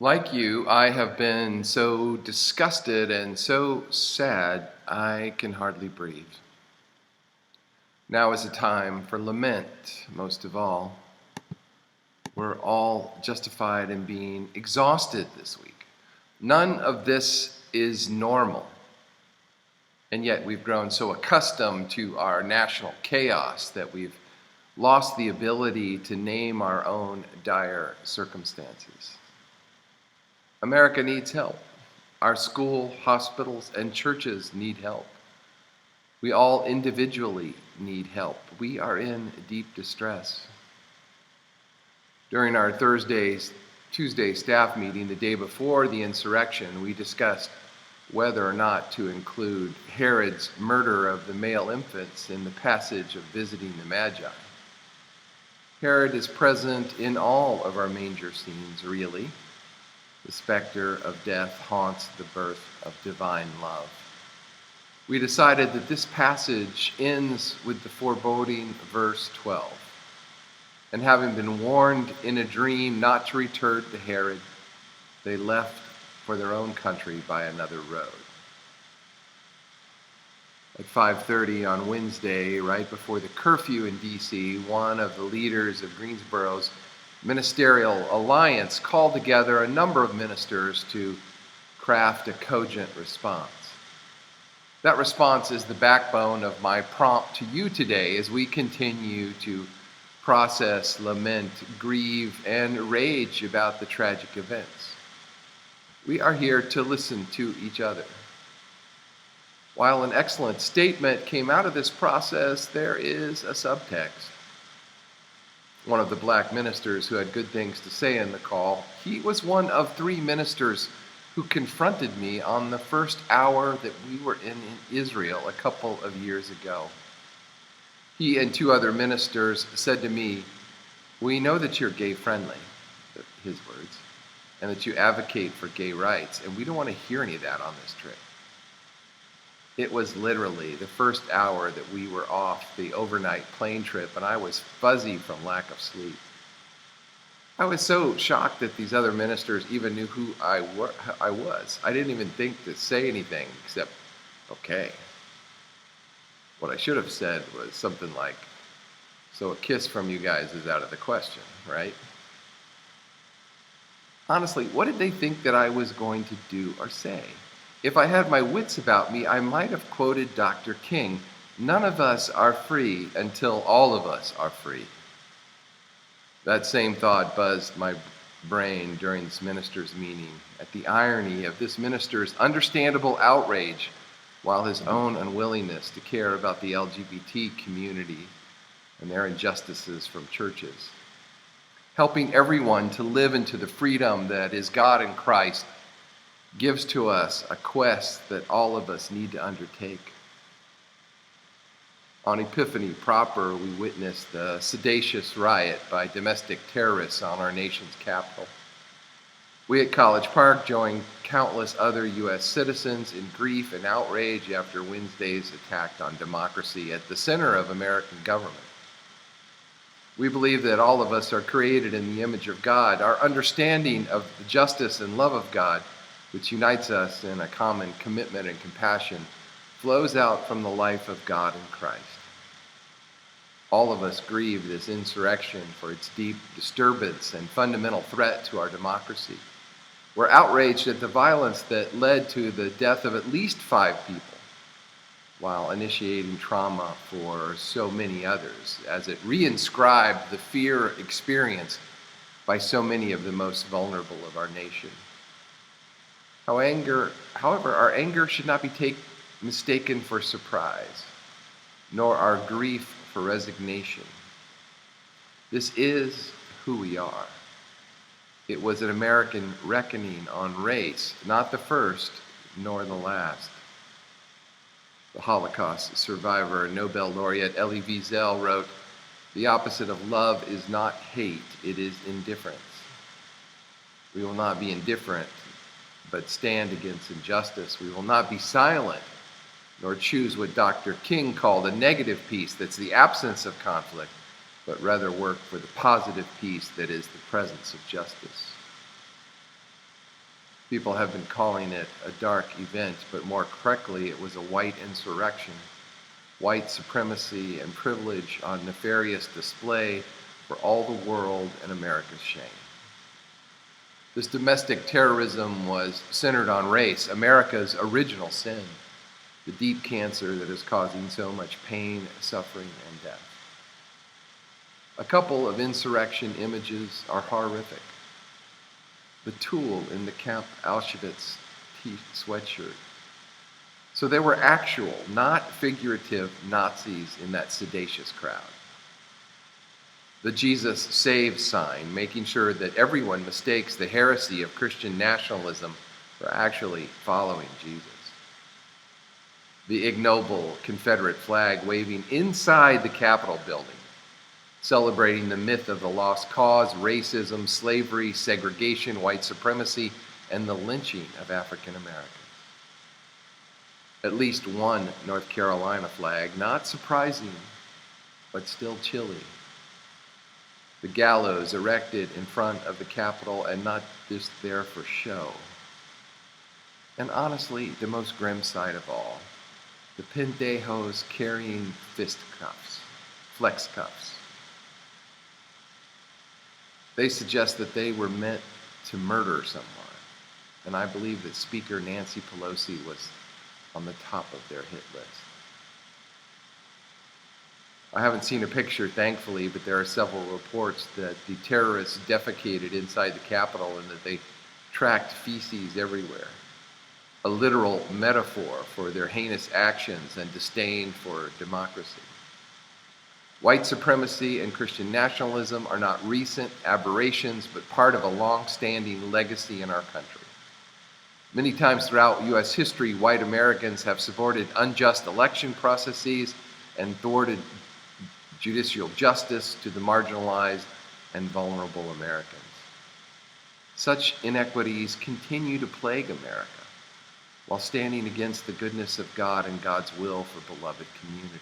Like you, I have been so disgusted and so sad I can hardly breathe. Now is a time for lament, most of all. We're all justified in being exhausted this week. None of this is normal. And yet we've grown so accustomed to our national chaos that we've lost the ability to name our own dire circumstances. America needs help. Our school, hospitals, and churches need help. We all individually need help. We are in deep distress. During our Tuesday staff meeting the day before the insurrection, we discussed whether or not to include Herod's murder of the male infants in the passage of visiting the Magi. Herod is present in all of our manger scenes, really. The specter of death haunts the birth of divine love. We decided that this passage ends with the foreboding verse 12. And having been warned in a dream not to return to Herod, they left for their own country by another road. At 5:30 on Wednesday, right before the curfew in D.C., one of the leaders of Greensboro's ministerial alliance called together a number of ministers to craft a cogent response. That response is the backbone of my prompt to you today as we continue to process, lament, grieve, and rage about the tragic events. We are here to listen to each other. While an excellent statement came out of this process, there is a subtext. One of the black ministers who had good things to say in the call, he was one of three ministers who confronted me on the first hour that we were in Israel a couple of years ago. He and two other ministers said to me, "We know that you're gay friendly," his words, "and that you advocate for gay rights, and we don't want to hear any of that on this trip." It was literally the first hour that we were off the overnight plane trip, and I was fuzzy from lack of sleep. I was so shocked that these other ministers even knew who I was. I didn't even think to say anything except, "Okay." What I should have said was something like, "So a kiss from you guys is out of the question, right?" Honestly, what did they think that I was going to do or say? If I had my wits about me, I might have quoted Dr. King, "None of us are free until all of us are free." That same thought buzzed my brain during this minister's meeting at the irony of this minister's understandable outrage while his own unwillingness to care about the LGBT community and their injustices from churches. Helping everyone to live into the freedom that is God in Christ gives to us a quest that all of us need to undertake. On Epiphany proper, we witnessed the seditious riot by domestic terrorists on our nation's capital. We at College Park joined countless other U.S. citizens in grief and outrage after Wednesday's attack on democracy at the center of American government. We believe that all of us are created in the image of God. Our understanding of the justice and love of God, which unites us in a common commitment and compassion, flows out from the life of God in Christ. All of us grieve this insurrection for its deep disturbance and fundamental threat to our democracy. We're outraged at the violence that led to the death of at least 5 people, while initiating trauma for so many others, as it reinscribed the fear experienced by so many of the most vulnerable of our nation. However, our anger should not be mistaken for surprise, nor our grief for resignation. This is who we are. It was an American reckoning on race, not the first nor the last. The Holocaust survivor and Nobel laureate Elie Wiesel wrote, "The opposite of love is not hate, it is indifference." We will not be indifferent, but stand against injustice. We will not be silent, nor choose what Dr. King called a negative peace that's the absence of conflict, but rather work for the positive peace that is the presence of justice. People have been calling it a dark event, but more correctly, it was a white insurrection, white supremacy and privilege on nefarious display for all the world and America's shame. This domestic terrorism was centered on race, America's original sin, the deep cancer that is causing so much pain, suffering, and death. A couple of insurrection images are horrific. The tool in the Camp Auschwitz sweatshirt. So there were actual, not figurative, Nazis in that sedacious crowd. The Jesus Saves sign, making sure that everyone mistakes the heresy of Christian nationalism for actually following Jesus. The ignoble Confederate flag waving inside the Capitol building, celebrating the myth of the lost cause, racism, slavery, segregation, white supremacy, and the lynching of African Americans. At least one North Carolina flag, not surprising, but still chilly. The gallows erected in front of the Capitol and not just there for show. And honestly, the most grim sight of all, the pendejos carrying fist cuffs, flex cuffs. They suggest that they were meant to murder someone, and I believe that Speaker Nancy Pelosi was on the top of their hit list. I haven't seen a picture, thankfully, but there are several reports that the terrorists defecated inside the Capitol and that they tracked feces everywhere. A literal metaphor for their heinous actions and disdain for democracy. White supremacy and Christian nationalism are not recent aberrations, but part of a long-standing legacy in our country. Many times throughout U.S. history, white Americans have supported unjust election processes and thwarted judicial justice to the marginalized and vulnerable Americans. Such inequities continue to plague America while standing against the goodness of God and God's will for beloved community.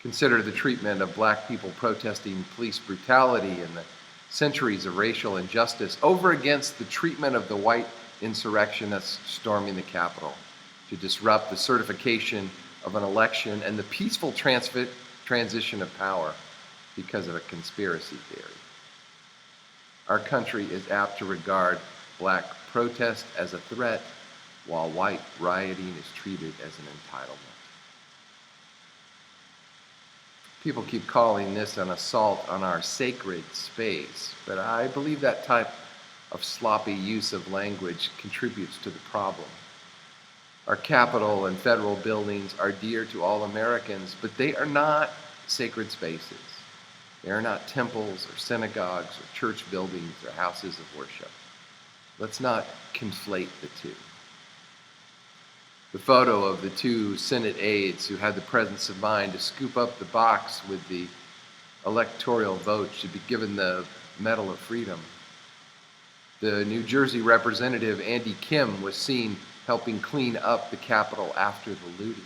Consider the treatment of black people protesting police brutality and the centuries of racial injustice over against the treatment of the white insurrectionists storming the Capitol to disrupt the certification of an election and the peaceful transition of power because of a conspiracy theory. Our country is apt to regard black protest as a threat, while white rioting is treated as an entitlement. People keep calling this an assault on our sacred space, but I believe that type of sloppy use of language contributes to the problem. Our Capitol and federal buildings are dear to all Americans, but they are not sacred spaces. They are not temples or synagogues or church buildings or houses of worship. Let's not conflate the two. The photo of the two Senate aides who had the presence of mind to scoop up the box with the electoral vote should be given the Medal of Freedom. The New Jersey representative Andy Kim was seen helping clean up the Capitol after the looting.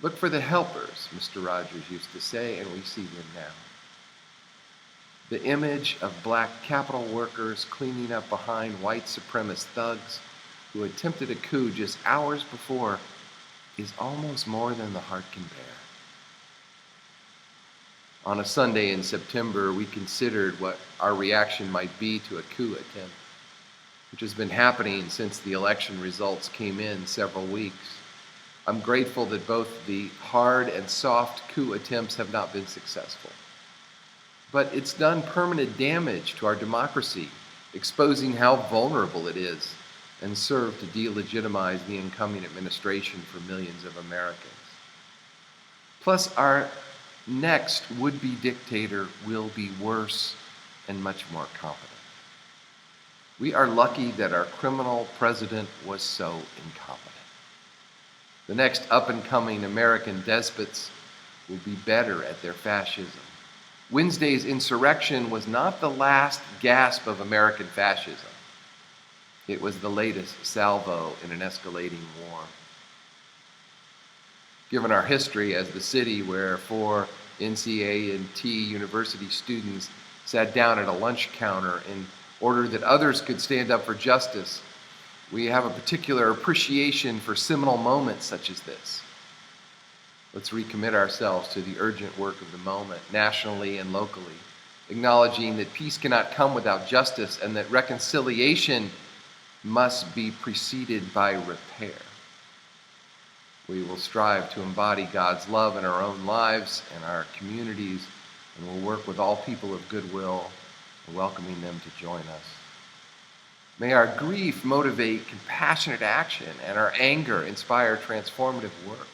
Look for the helpers, Mr. Rogers used to say, and we see them now. The image of black Capitol workers cleaning up behind white supremacist thugs who attempted a coup just hours before is almost more than the heart can bear. On a Sunday in September, we considered what our reaction might be to a coup attempt, which has been happening since the election results came in several weeks. I'm grateful that both the hard and soft coup attempts have not been successful. But it's done permanent damage to our democracy, exposing how vulnerable it is, and served to delegitimize the incoming administration for millions of Americans. Plus, our next would-be dictator will be worse and much more competent. We are lucky that our criminal president was so incompetent. The next up-and-coming American despots will be better at their fascism. Wednesday's insurrection was not the last gasp of American fascism. It was the latest salvo in an escalating war. Given our history as the city where 4 NCA&T university students sat down at a lunch counter in order that others could stand up for justice, we have a particular appreciation for seminal moments such as this. Let's recommit ourselves to the urgent work of the moment, nationally and locally, acknowledging that peace cannot come without justice and that reconciliation must be preceded by repair. We will strive to embody God's love in our own lives and our communities, and will work with all people of goodwill, welcoming them to join us. May our grief motivate compassionate action and our anger inspire transformative work.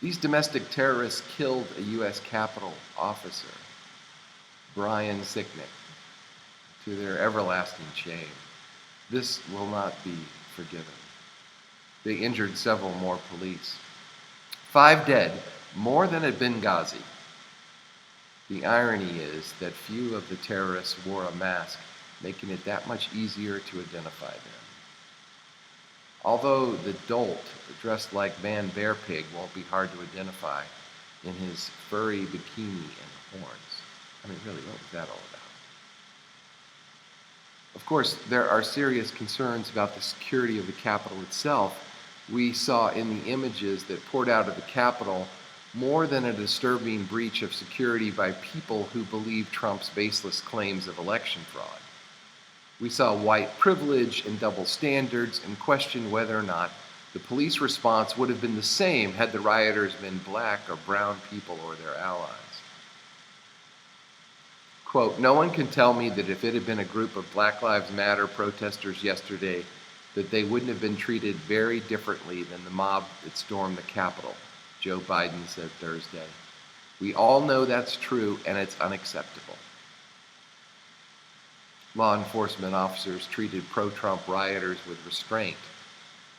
These domestic terrorists killed a U.S. Capitol officer, Brian Sicknick, to their everlasting shame. This will not be forgiven. They injured several more police. 5 dead, more than at Benghazi. The irony is that few of the terrorists wore a mask, making it that much easier to identify them. Although the dolt dressed like Van Bear Pig won't be hard to identify in his furry bikini and horns. I mean, really, what was that all about? Of course, there are serious concerns about the security of the Capitol itself. We saw in the images that poured out of the Capitol more than a disturbing breach of security by people who believe Trump's baseless claims of election fraud. We saw white privilege and double standards and questioned whether or not the police response would have been the same had the rioters been black or brown people or their allies. Quote, "No one can tell me that if it had been a group of Black Lives Matter protesters yesterday, that they wouldn't have been treated very differently than the mob that stormed the Capitol," Joe Biden said Thursday. "We all know that's true, and it's unacceptable." Law enforcement officers treated pro-Trump rioters with restraint,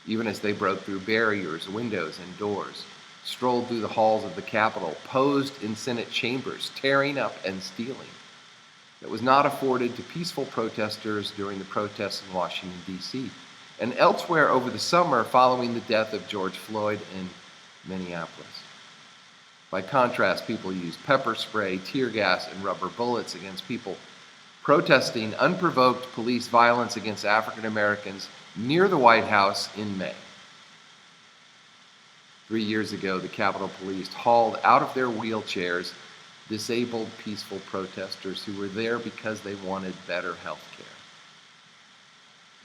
even as they broke through barriers, windows, and doors, strolled through the halls of the Capitol, posed in Senate chambers, tearing up and stealing. That was not afforded to peaceful protesters during the protests in Washington, D.C., and elsewhere over the summer following the death of George Floyd in Minneapolis. By contrast, people used pepper spray, tear gas, and rubber bullets against people protesting unprovoked police violence against African Americans near the White House in May. 3 years ago, the Capitol Police hauled out of their wheelchairs disabled peaceful protesters who were there because they wanted better health care.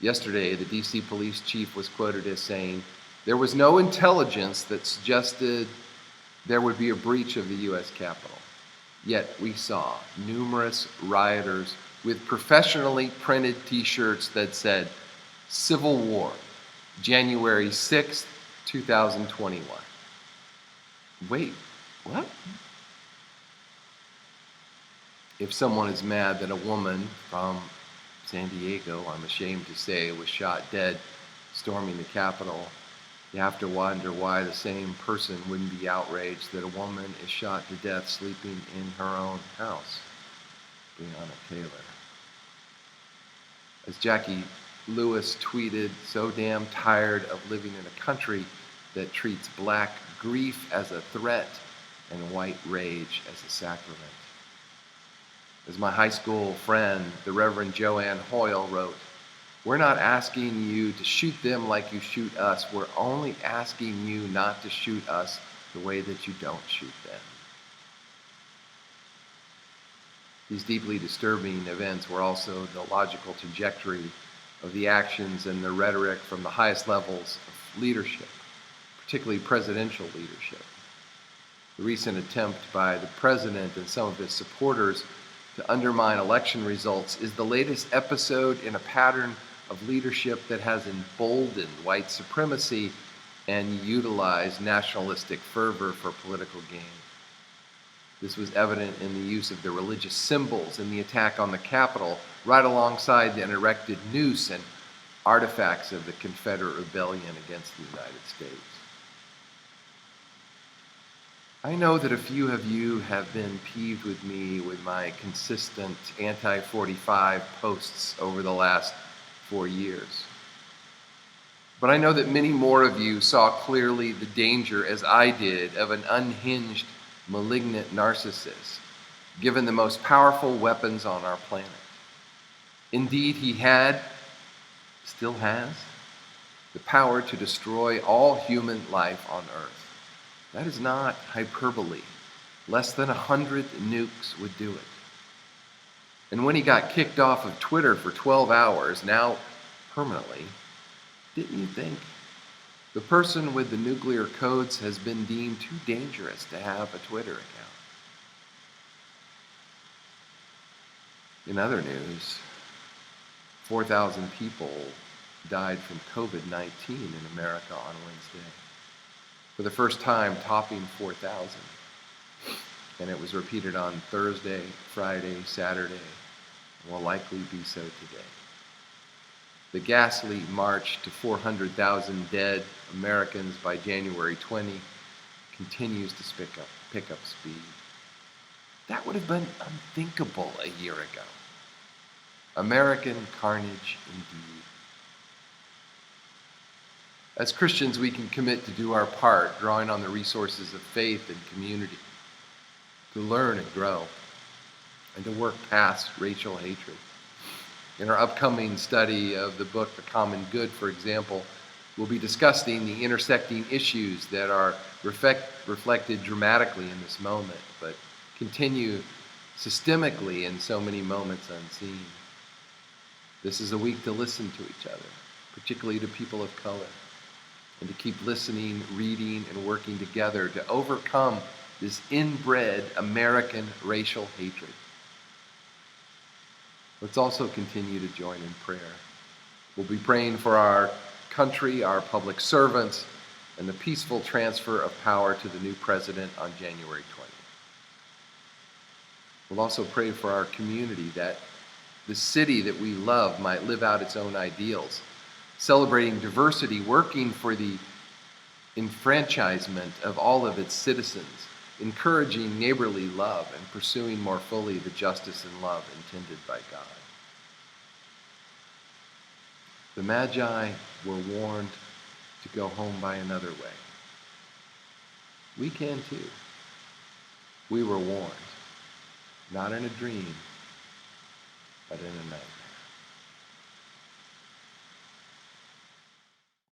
Yesterday, the D.C. police chief was quoted as saying, "There was no intelligence that suggested there would be a breach of the U.S. Capitol. Yet we saw numerous rioters with professionally printed t-shirts that said, 'Civil War, January 6th, 2021. Wait, what? If someone is mad that a woman from San Diego, I'm ashamed to say, was shot dead storming the Capitol, you have to wonder why the same person wouldn't be outraged that a woman is shot to death sleeping in her own house. Breonna Taylor. As Jackie Lewis tweeted, "So damn tired of living in a country that treats black grief as a threat and white rage as a sacrament." As my high school friend, the Reverend Joanne Hoyle, wrote, "We're not asking you to shoot them like you shoot us. We're only asking you not to shoot us the way that you don't shoot them." These deeply disturbing events were also the logical trajectory of the actions and the rhetoric from the highest levels of leadership, particularly presidential leadership. The recent attempt by the president and some of his supporters to undermine election results is the latest episode in a pattern of leadership that has emboldened white supremacy and utilized nationalistic fervor for political gain. This was evident in the use of the religious symbols in the attack on the Capitol, right alongside an erected noose and artifacts of the Confederate rebellion against the United States. I know that a few of you have been peeved with me with my consistent anti-45 posts over the last 4 years. But I know that many more of you saw clearly the danger, as I did, of an unhinged, malignant narcissist, given the most powerful weapons on our planet. Indeed, he had, still has, the power to destroy all human life on earth. That is not hyperbole. Less than 100 nukes would do it. And when he got kicked off of Twitter for 12 hours, now permanently, didn't you think the person with the nuclear codes has been deemed too dangerous to have a Twitter account? In other news, 4,000 people died from COVID-19 in America on Wednesday. For the first time, topping 4,000. And it was repeated on Thursday, Friday, Saturday, and will likely be so today. The ghastly march to 400,000 dead Americans by January 20 continues to pick up speed. That would have been unthinkable a year ago. American carnage indeed. As Christians, we can commit to do our part, drawing on the resources of faith and community, to learn and grow, and to work past racial hatred. In our upcoming study of the book, The Common Good, for example, we'll be discussing the intersecting issues that are reflected dramatically in this moment, but continue systemically in so many moments unseen. This is a week to listen to each other, particularly to people of color, and to keep listening, reading, and working together to overcome this inbred American racial hatred. Let's also continue to join in prayer. We'll be praying for our country, our public servants, and the peaceful transfer of power to the new president on January 20th. We'll also pray for our community, that the city that we love might live out its own ideals, celebrating diversity, working for the enfranchisement of all of its citizens, encouraging neighborly love, and pursuing more fully the justice and love intended by God. The Magi were warned to go home by another way. We can too. We were warned, not in a dream, but in a nightmare.